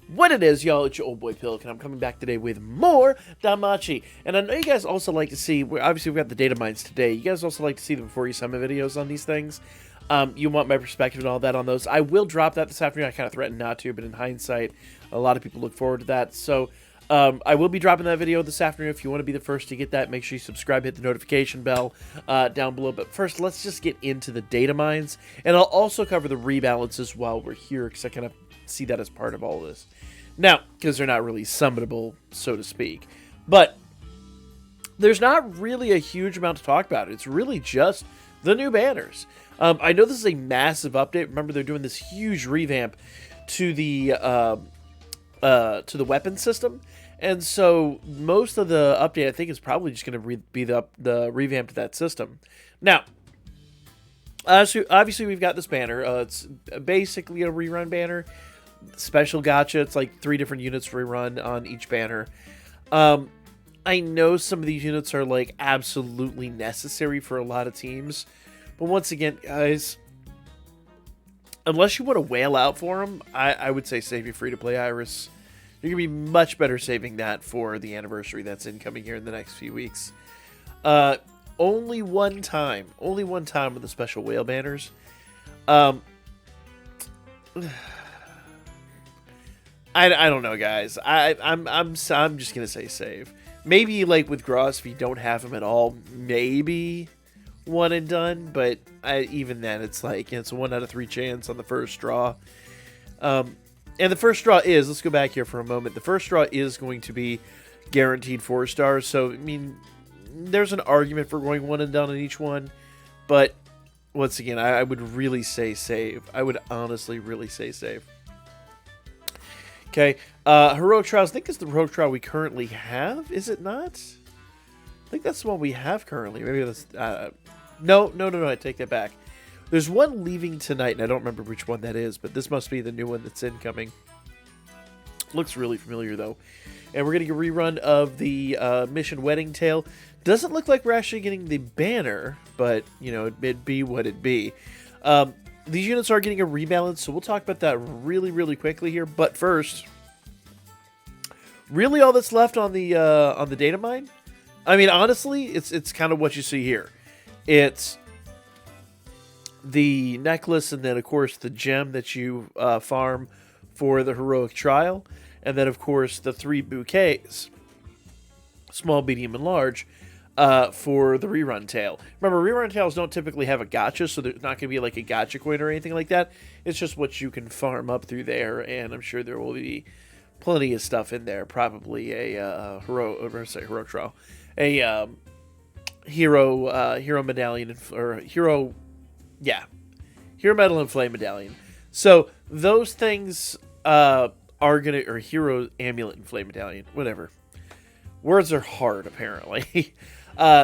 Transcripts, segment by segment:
What it is, y'all, it's your old boy Pilk, and I'm coming back today with more Damachi. And I know you guys also like to see, obviously we've got the Datamines today, you guys also like to see the Before You Summon videos on these things. You want my perspective and all that on those. I will drop that this afternoon. I kind of threatened not to, but in hindsight, a lot of people look forward to that. So I will be dropping that video this afternoon. If you want to be the first to get that, make sure you subscribe, hit the notification bell down below. But first, let's just get into the Datamines. And I'll also cover the rebalances while we're here, because I kind of see that as part of all of this. Now, because they're not really summonable, so to speak. But there's not really a huge amount to talk about. It's really just the new banners. I know this is a massive update. Remember, they're doing this huge revamp to the weapon system, and so most of the update, I think, is probably just going to be the revamp to that system. Now, so obviously, we've got this banner. It's basically a rerun banner. Special gacha. It's like 3 different units rerun on each banner. I know some of these units are like absolutely necessary for a lot of teams. But once again, guys, unless you want to whale out for them, I would say save your free-to-play Iris. You're going to be much better saving that for the anniversary that's incoming here in the next few weeks. Only one time with the special whale banners. I don't know, guys. I'm just going to say save. Maybe, like, with Gross, if you don't have him at all, maybe one and done, but even then, it's like, it's a 1 out of 3 chance on the first draw. And the first draw is, let's go back here for a moment, the first draw is going to be guaranteed 4 stars, so, I mean, there's an argument for going 1 and done on each one, but, once again, I would really say save. I would honestly really say save. Okay, Heroic Trials, I think it's the Heroic Trial we currently have, is it not? I think that's the one we have currently. Maybe that's... No, I take that back. There's one leaving tonight, and I don't remember which one that is, but this must be the new one that's incoming. Looks really familiar, though. And we're getting a rerun of the Mission Wedding Tale. Doesn't look like we're actually getting the banner, but, you know, it'd be what it'd be. These units are getting a rebalance, so we'll talk about that really, really quickly here. But first, really all that's left on the Datamine? I mean, honestly, it's kind of what you see here. It's the necklace, and then, of course, the gem that you farm for the Heroic Trial. And then, of course, the 3 bouquets, small, medium, and large, for the Rerun Tail. Remember, Rerun Tails don't typically have a gacha, so there's not going to be like a gacha coin or anything like that. It's just what you can farm up through there, and I'm sure there will be plenty of stuff in there. Probably a Heroic Trial. A hero medallion, or hero medal and flame medallion. So those things are gonna, or hero amulet and flame medallion, whatever. Words are hard, apparently.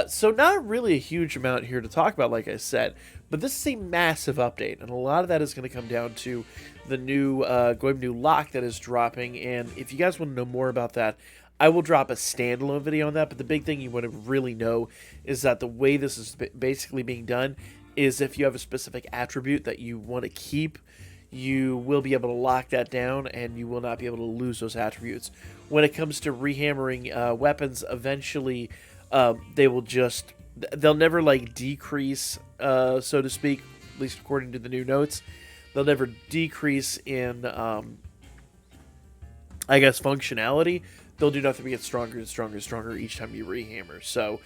So not really a huge amount here to talk about, like I said, but this is a massive update, and a lot of that is going to come down to the new new lock that is dropping. And if you guys want to know more about that, I will drop a standalone video on that, but the big thing you want to really know is that the way this is basically being done is if you have a specific attribute that you want to keep, you will be able to lock that down, and you will not be able to lose those attributes. When it comes to rehammering weapons, eventually they'll never, like, decrease, so to speak, at least according to the new notes. They'll never decrease in, I guess, functionality. They'll do nothing but get stronger and stronger and stronger each time you rehammer. So,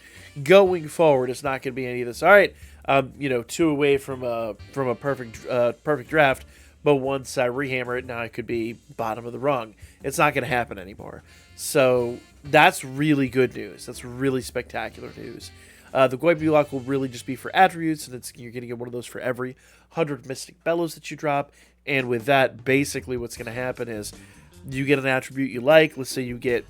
going forward, it's not going to be any of this. All right, 2 away from a perfect draft, but once I rehammer it, now it could be bottom of the rung. It's not going to happen anymore. So that's really good news. That's really spectacular news. The Goibu lock will really just be for attributes, and you're going to get one of those for every 100 Mystic Bellows that you drop. And with that, basically what's going to happen is you get an attribute you like. Let's say you get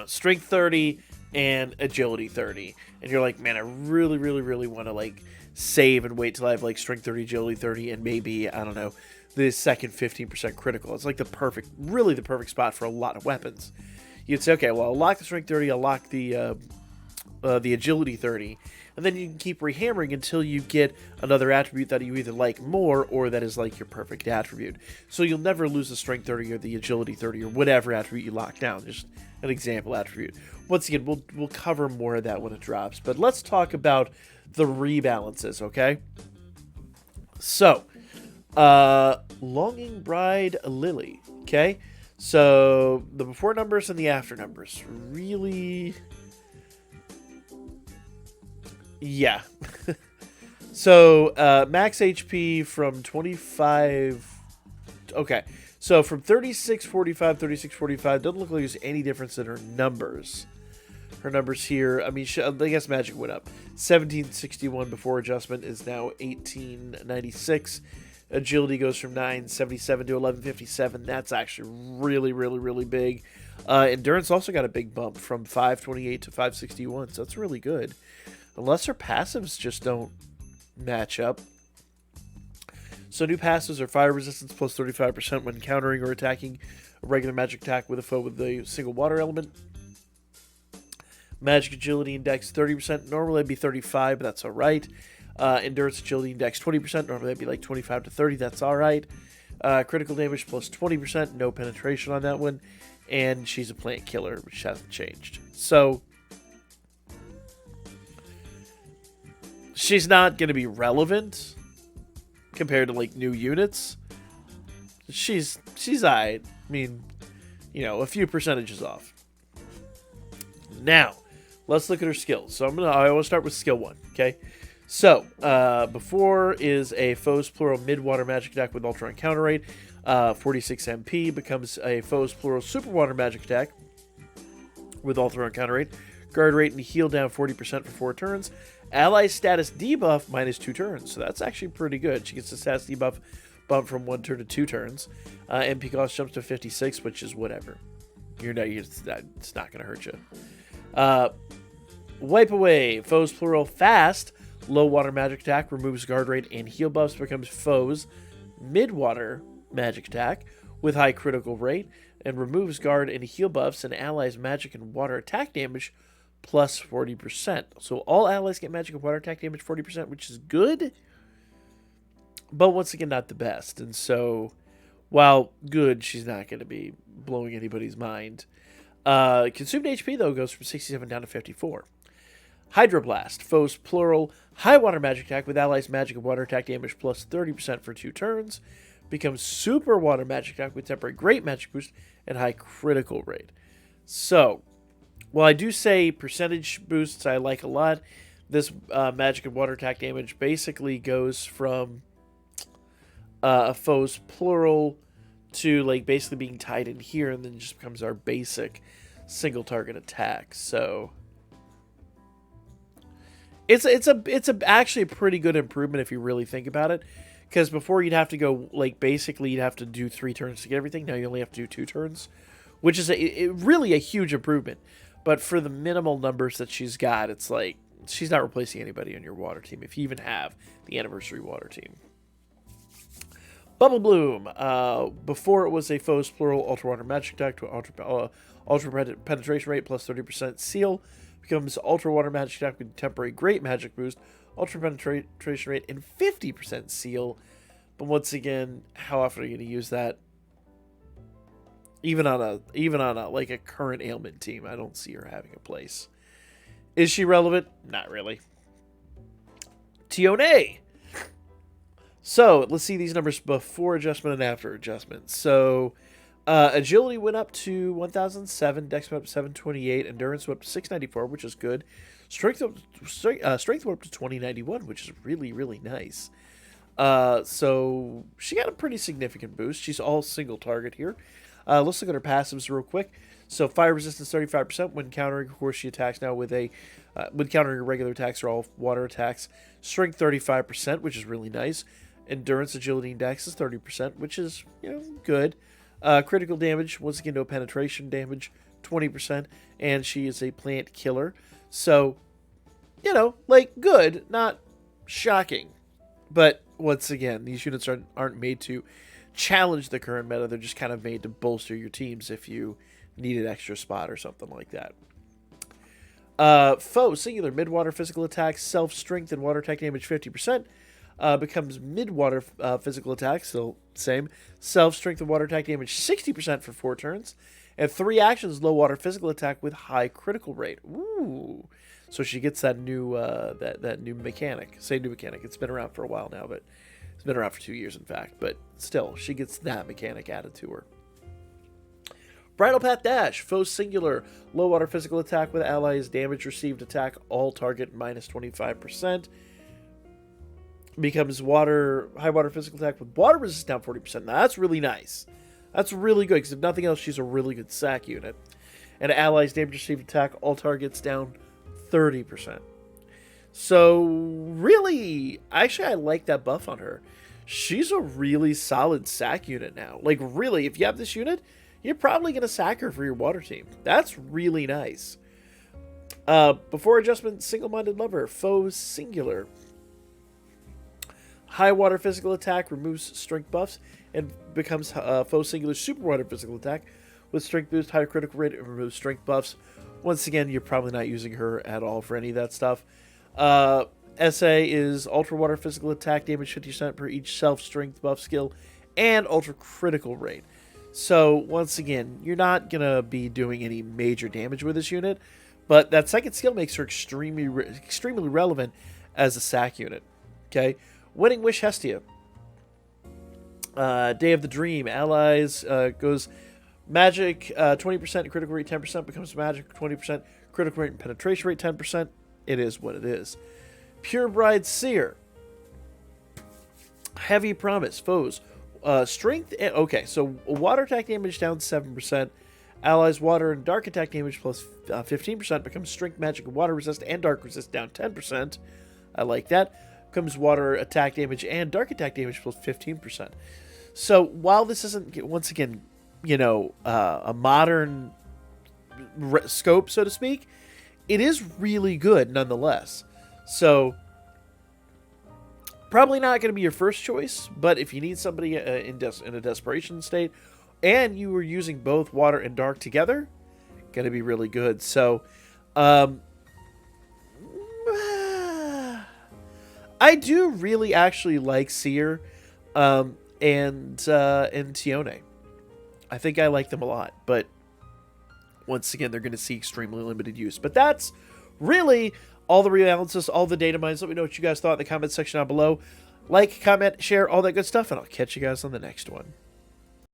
Strength 30 and Agility 30. And you're like, man, I really want to, like, save and wait till I have, like, Strength 30, Agility 30, and maybe, I don't know, the second 15% critical. It's like the perfect spot for a lot of weapons. You'd say, okay, well, I'll lock the Strength 30, I'll lock the Agility 30, and then you can keep rehammering until you get another attribute that you either like more or that is like your perfect attribute. So you'll never lose the strength 30 or the agility 30 or whatever attribute you lock down. Just an example attribute. Once again, we'll cover more of that when it drops, but let's talk about the rebalances, okay? So, Longing Bride Lily, okay? So, the before numbers and the after numbers. Really... yeah. So, max HP from 25... okay. So, from 3645, 3645, doesn't look like there's any difference in her numbers. Her numbers here, I mean, I guess magic went up. 1761 before adjustment is now 1896. Agility goes from 977 to 1157. That's actually really, really, really big. Endurance also got a big bump from 528 to 561, so that's really good. Unless her passives just don't match up. So new passives are fire resistance plus 35% when countering or attacking a regular magic attack with a foe with a single water element. Magic agility index 30%. Normally that'd be 35, but that's alright. Endurance agility index 20%. Normally that'd be like 25 to 30. That's alright. Critical damage plus 20%. No penetration on that one. And she's a plant killer, which hasn't changed. So she's not going to be relevant compared to like new units. She's alright. I mean, you know, a few percentages off. Now, let's look at her skills. So I will start with skill 1, okay? So, before is a foe's plural mid-water magic attack with ultra encounter rate. 46 MP becomes a foe's plural super water magic attack with ultra encounter rate. Guard rate and heal down 40% for 4 turns. Ally status debuff minus 2 turns. So that's actually pretty good. She gets the status debuff bump from 1 turn to 2 turns. MP cost jumps to 56, which is whatever. It's not going to hurt you. Wipe away. Foes plural fast. Low water magic attack removes guard rate and heal buffs. Becomes foes mid water magic attack with high critical rate and removes guard and heal buffs and allies magic and water attack damage plus 40%. So all allies get magic and water attack damage 40%, which is good, but once again not the best. And so while good, she's not going to be blowing anybody's mind. Consumed HP, though, goes from 67 down to 54. Hydroblast. Foes plural. High water magic attack with allies magic and water attack damage plus 30% for 2 turns. Becomes super water magic attack with temporary great magic boost and high critical rate. So, while I do say percentage boosts I like a lot, this magic and water attack damage basically goes from a foe's plural to like basically being tied in here, and then just becomes our basic single target attack. So it's actually a pretty good improvement if you really think about it, because before you'd have to go like basically you'd have to do 3 turns to get everything. Now you only have to do 2 turns, which is really a huge improvement. But for the minimal numbers that she's got, it's like she's not replacing anybody on your water team if you even have the anniversary water team. Bubble Bloom. Before it was a foe's plural ultra water magic attack to ultra penetration rate plus 30% seal. Becomes ultra water magic attack with temporary great magic boost, ultra penetration rate, and 50% seal. But once again, how often are you going to use that? Even on a like a current ailment team, I don't see her having a place. Is she relevant? Not really. Tione. So, let's see these numbers before adjustment and after adjustment. So, agility went up to 1007, dex went up to 728, endurance went up to 694, which is good. Strength went up to 2091, which is really, really nice. So, she got a pretty significant boost. She's all single target here. Let's look at her passives real quick. So, fire resistance 35% when countering. Of course, she attacks now with when countering regular attacks are all water attacks. Strength 35%, which is really nice. Endurance agility index is 30%, which is, good. Critical damage, once again, no penetration damage, 20%. And she is a plant killer. So, good, not shocking. But once again, these units aren't made to challenge the current meta. They're just kind of made to bolster your teams if you need an extra spot or something like that. Foe, singular, mid-water physical attack, self-strength, and water attack damage 50%. Becomes mid-water physical attack, still same. Self-strength and water attack damage 60% for 4 turns. And 3 actions, low-water physical attack with high critical rate. Ooh. So she gets that new that new mechanic. Say new mechanic. It's been around for a while now, but it's been around for 2 years, in fact. But still, she gets that mechanic added to her. Bridle Path Dash, foe singular, low water physical attack with allies, damage received attack, all target minus 25%. Becomes high water physical attack with water resist down 40%. Now that's really nice. That's really good, because if nothing else, she's a really good sack unit. And allies, damage received attack, all targets down 30%. So really, actually I like that buff on her. She's a really solid sack unit now. Like really, if you have this unit, you're probably going to sack her for your water team. That's really nice. Before adjustment, single-minded lover, foe singular. High water physical attack removes strength buffs and becomes foe singular super water physical attack with strength boost, higher critical rate, and removes strength buffs. Once again, you're probably not using her at all for any of that stuff. SA is ultra water physical attack damage 50% per each self-strength buff skill and ultra critical rate. So, once again, you're not going to be doing any major damage with this unit, but that second skill makes her extremely relevant as a sack unit. Okay? Winning Wish Hestia. Day of the Dream. Allies goes magic 20%, critical rate 10%, becomes magic 20%, critical rate and penetration rate 10%. It is what it is. Pure Bride Seer. Heavy Promise. Foes. Strength, okay, so water attack damage down 7%. Allies water and dark attack damage plus 15%. Becomes strength, magic, and water resist and dark resist down 10%. I like that. Becomes water attack damage and dark attack damage plus 15%. So while this isn't, once again, you know, a modern scope, so to speak, it is really good nonetheless. So probably not going to be your first choice, but if you need somebody in a desperation state, and you were using both water and dark together, going to be really good. So, I do really actually like Seer, and Tione. I think I like them a lot, but once again, they're going to see extremely limited use. But that's really all the rebalances, all the data mines. Let me know what you guys thought in the comment section down below. Like, comment, share, all that good stuff, and I'll catch you guys on the next one.